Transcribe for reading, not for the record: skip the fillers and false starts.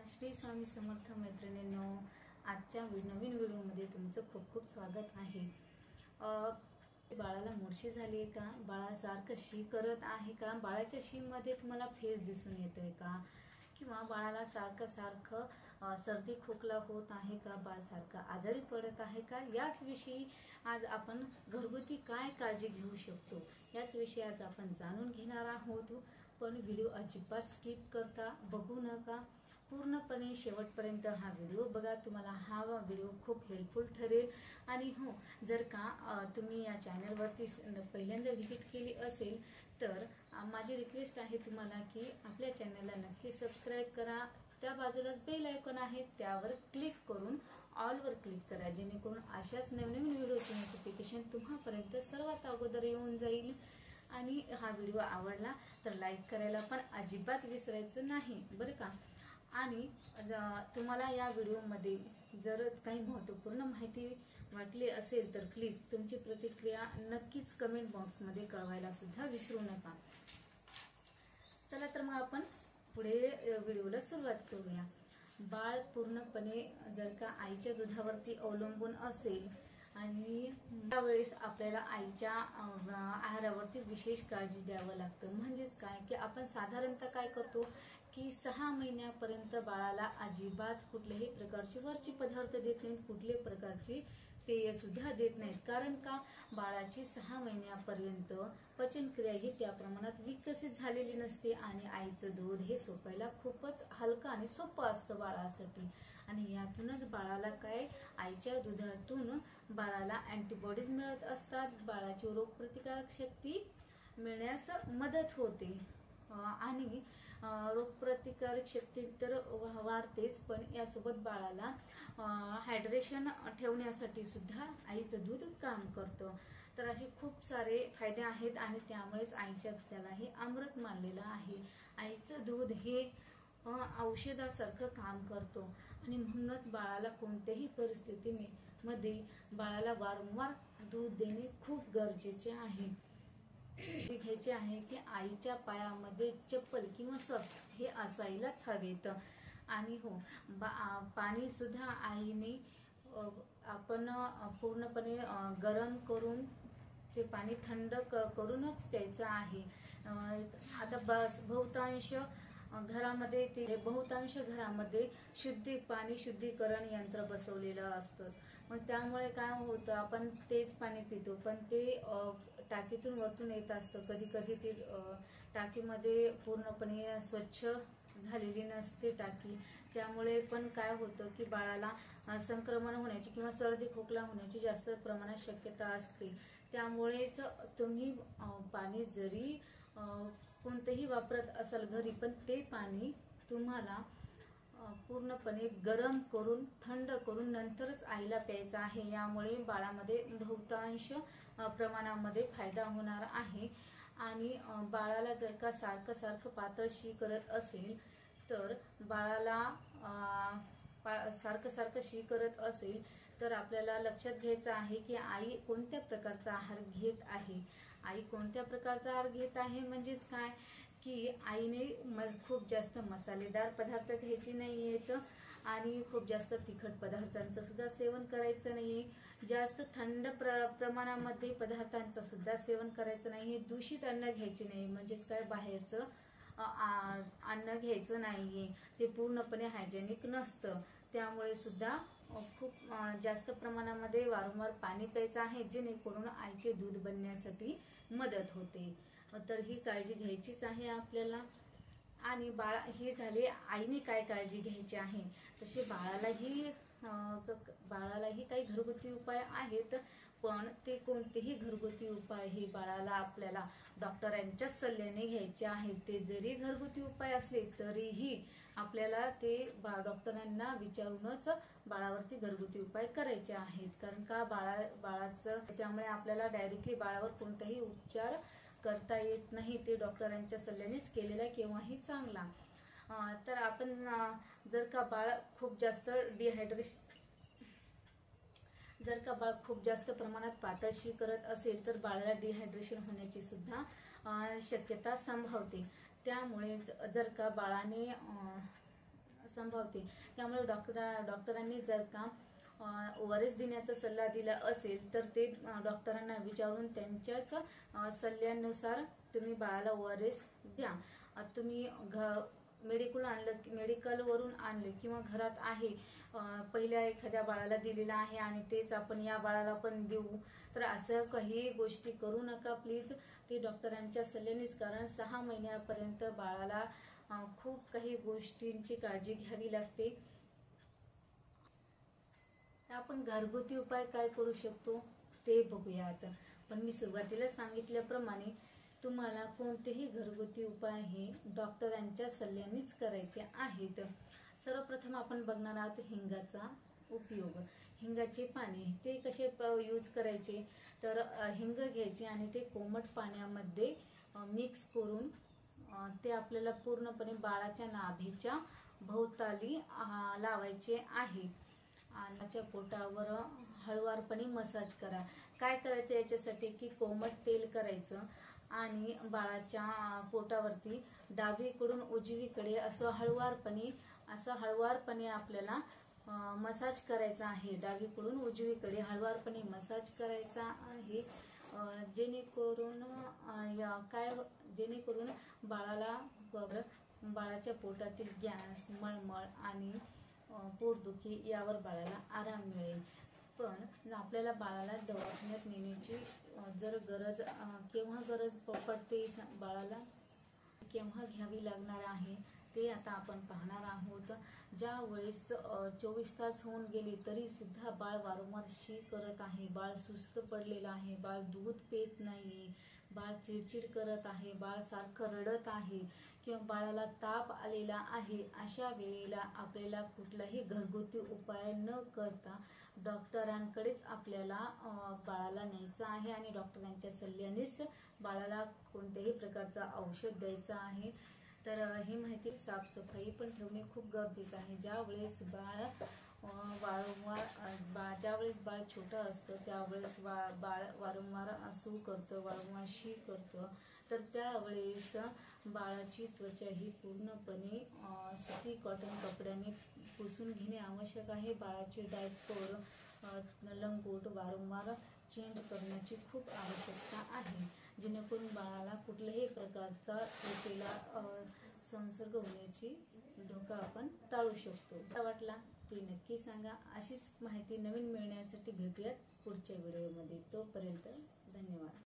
श्री स्वामी समर्थ मैत्रिणींनो, आजच्या नवीन व्हिडिओमध्ये तुमचं खूप खूप स्वागत आहे। बाळाला मोर्शी झाली आहे का? बाळासारखं शी करत आहे का? बाळाच्या शी मध्ये तुम्हाला फेस दिसून येतोय का? किंवा बाळाला सारखं सर्दी खोकला होत आहे का? बाळ सारखं आजारी पडत आहे का? याच विषयी आज आपण घरगुती काय काळजी घेऊ शकतो याच विषयी आज आपण जाणून घेणार आहोत। पण व्हिडिओ अजिबात स्किप करता बघू नका, पूर्णपणे शेवटपर्यंत हा व्हिडिओ बघा। तुम्हाला हा व्हिडिओ खूप हेल्पफुल ठरेल। आणि हो, जर का तुम्ही या चॅनलवरती पहिल्यांदा व्हिजिट केली असेल तर माझी रिक्वेस्ट आहे तुम्हाला की आपल्या चॅनलला नक्की सबस्क्राइब करा। त्या बाजूलाच बेल आयकॉन आहे, त्यावर क्लिक करून ऑल वर क्लिक करा, जेणेकरून अशाच नवीन व्हिडिओचे नोटिफिकेशन तुम्हापर्यंत सर्वात अगोदर येऊन जाईल। आणि हा व्हिडिओ आवडला तर लाईक करायला पण अजिबात विसरायचं नाही बरं का। आणि तुम्हाला या व्हिडिओमध्ये जर काही महत्त्वपूर्ण माहिती वाटली असेल तर प्लीज तुमची प्रतिक्रिया नक्कीच कमेंट बॉक्समध्ये कळवायला सुद्धा विसरू नका। चला तर मग आपण पुढे व्हिडिओला सुरुवात करूया। बाळ पूर्णपणे जर का आईच्या दुधावरती अवलंबून असेल आणि त्यावेळेस आपल्याला आईच्या आहारावरती विशेष काळजी द्यावं लागतं। म्हणजेच काय की आपण साधारणतः काय करतो की 6 महिन्यापर्यंत बाळाला अजिबात कुठल्याही प्रकारचे वरची पदार्थ देत नाहीत, कुठल्याही प्रकारची पेय सुद्धा देत नाहीत। कारण का? बाळाची 6 महिन्यापर्यंत पचनक्रिया ही त्या प्रमाणात विकसित झालेली नसते आणि आईचं दूध हे सोपायला खूपच हलकं आणि सोपं असतं बाळासाठी। आणि यातूनच बाळाला काय, आईच्या दुधातून बाळाला अँटीबॉडीज मिळत असतात, बाळाची रोगप्रतिकारक शक्ती मिळण्यास मदत होते। आणि रोगप्रतिकारक शक्ती तर वाढतेच, पण यासोबत बाळाला हायड्रेशन ठेवण्यासाठी सुद्धा आईचं दूध काम करतं। तर असे खूप सारे फायदे आहेत आणि त्यामुळेच आईच्या दुधालाही अमृत मानलेलं आहे। आईचं दूध हे औषधासारखं काम करतो आणि म्हणूनच बाळाला कोणत्याही परिस्थितीमध्ये बाळाला वारंवार दूध देणे खूप गरजेचे आहे। घ्यायचे आहे की आईच्या पायामध्ये चप्पल किंवा सॉक्स हे असायलाच हवेत। आणि हो, पाणी सुद्धा आईने आपण पूर्णपणे गरम करून ते पाणी थंड करूनच प्यायचं आहे। आता बहुतांश घरामध्ये पाणी शुद्धीकरण यंत्र बसवलेलं असतं। मग त्यामुळे काय होतं, आपण तेच पाणी पितो, पण ते टाकीतून वरतून येत असतं। कधी कधी ती टाकीमध्ये पूर्णपणे स्वच्छ झालेली नसते टाकी, त्यामुळे पण काय होतं की बाळाला संक्रमण होण्याची किंवा सर्दी खोकला होण्याची जास्त प्रमाणात शक्यता असते। त्यामुळेच तुम्ही पाणी जरी कोणतेही वापरत असाल घरी, पण ते पाणी तुम्हाला पूर्णपणे गरम करून थंड करून नंतरच आईला प्यायचं आहे। यामुळे बाळामध्ये बहुतांश प्रमाणामध्ये फायदा होणार आहे। आणि बाळाला जर का सारखं पातळ शी करत असेल तर सारखं शी करत असेल तर आपल्याला लक्षात घ्यायचं आहे की आई कोणत्या प्रकारचा आहार घेत आहे। आई कोणत्या प्रकारचा आहार घेत आहे म्हणजेच काय की आईने खूप जास्त मसालेदार पदार्थ घ्यायचे नाहीयेत आणि खूप जास्त तिखट पदार्थांचं सुद्धा सेवन करायचं नाहीये, जास्त थंड प्रमाणामध्ये पदार्थांचं सुद्धा सेवन करायचं नाहीये, दूषित अन्न घ्यायचे नाही, म्हणजेच काय बाहेरचं अन्न घ्यायचं नाहीये, ते पूर्णपणे हायजेनिक नसतं। त्यामुळे सुद्धा खूप जास्त प्रमाणामध्ये वारंवार पाणी प्यायचं आहे, जेणेकरून आईचे दूध बनण्यासाठी मदत होते। तर ही काळजी घ्यायचीच आहे आपल्याला। आणि हे झाले आईने काय काळजी घ्यायची आहे, तसे बाळालाही काही घरगुती उपाय आहेत, पण ते कोणतेही घरगुती उपाय हे बाळाला आपल्याला डॉक्टरांच्या सल्ल्याने घ्यायचे आहेत। ते जरी घरगुती उपाय असले तरीही आपल्याला ते डॉक्टरांना विचारूनच बाळावरती घरगुती उपाय करायचे आहेत। कारण का बाळाचं त्यामुळे आपल्याला डायरेक्टली बाळावर कोणताही उपचार करता येत नाही, ते डॉक्टरांच्या सल्ल्यानेच केलेला केव्हाही चांगला। तर आपण जर का बाळ खूप जास्त प्रमाणात पातळ शी करत असेल तर बाळाला डिहायड्रेशन होण्याची सुद्धा शक्यता संभवते। त्यामुळे जर का बाळाने संभावते। त्यामुळे डॉक्टरांनी जर का ORS देण्याचा सल्ला दिला असेल तर ते डॉक्टरांना विचारून त्यांच्याच सल्ल्यानुसार तुम्ही बाळाला ORS द्या। तुम्ही मेडिकलवरून आणले किंवा घरात आहे, पहिल्या एखाद्या बाळाला दिलेला आहे आणि तेच आपण या बाळाला पण देऊ, तर असं काही गोष्टी करू नका प्लीज। ते डॉक्टरांच्या सल्ल्यानेच, कारण 6 महिन्यापर्यंत बाळाला खूप काही गोष्टींची काळजी घ्यावी लागते। आपण घरगुती उपाय काय करू शकतो ते बघूयात। पण मी सुरुवातीला सांगितल्याप्रमाणे तुम्हाला कोणतेही घरगुती उपाय हे डॉक्टरांच्या सल्ल्यानेच करायचे आहेत। सर्वप्रथम आपण बघणार आहोत हिंगाचा उपयोग। हिंगाचे पाणी ते कसे यूज करायचे, तर हिंग घ्यायचे आणि ते कोमट पाण्यामध्ये मिक्स करून ते आपल्याला पूर्णपणे बाळाच्या नाभीच्या भोवताली लावायचे आहे आणि त्याच्या पोटावर हळुवारपणे मसाज करा। काय करायचं याच्यासाठी की कोमट तेल करायचं आणि बाळाच्या पोटावरती डावीकडून उजवीकडे असं हळुवारपणे आपल्याला मसाज करायचा आहे। डावीकडून उजवीकडे हळुवारपणे मसाज करायचा आहे, जेणेकरून बाळाच्या पोटातील गॅस, मळमळ आणि पोटदुखी यावर बाळाला आराम मिळेल। पण आपल्याला बाळाला दवाखान्यात नेण्याची केव्हा गरज पडते, बाळाला केव्हा घ्यावी लागणार आहे ते आता आपण पाहणार आहोत। ज्या वेळेस 24 तास होऊन गेले तरी सुद्धा बाळ वारंवार शी करत आहे, बाळ सुस्त पडलेलं आहे, बाळ दूध पित नाही, बाळ चिडचिड करत आहे, बाळ सारखं रडत आहे किंवा बाळाला ताप आलेला आहे, अशा वेळेला आपल्याला कुठलाही घरगुती उपाय न करता डॉक्टरांकडेच आपल्याला बाळाला न्यायचं आहे आणि डॉक्टरांच्या सल्ल्यानेच बाळाला कोणत्याही प्रकारचं औषध द्यायचं आहे। तर ही माहिती, साफसफाई पण ठेवणे खूप गरजेचं आहे। ज्यावेळेस बाळ छोटं असतं त्यावेळेस बाळ वारंवार सू करतं, वारंवार शी करतं, तर त्यावेळेस बाळाची त्वचा ही पूर्णपणे सुती कॉटन कपड्याने पुसून घेणे आवश्यक आहे। बाळाचे डायपर, लंगोट वारंवार चेंज करण्याची खूप आवश्यकता आहे, जेणेकरून बाळाला कुठल्याही प्रकारचा त्वचेला संसर्ग होण्याची धोका आपण टाळू शकतो। कसा वाटला ते नक्की सांगा। अशीच माहिती नवीन मिळण्यासाठी भेटूयात पुढच्या व्हिडिओमध्ये। तोपर्यंत धन्यवाद।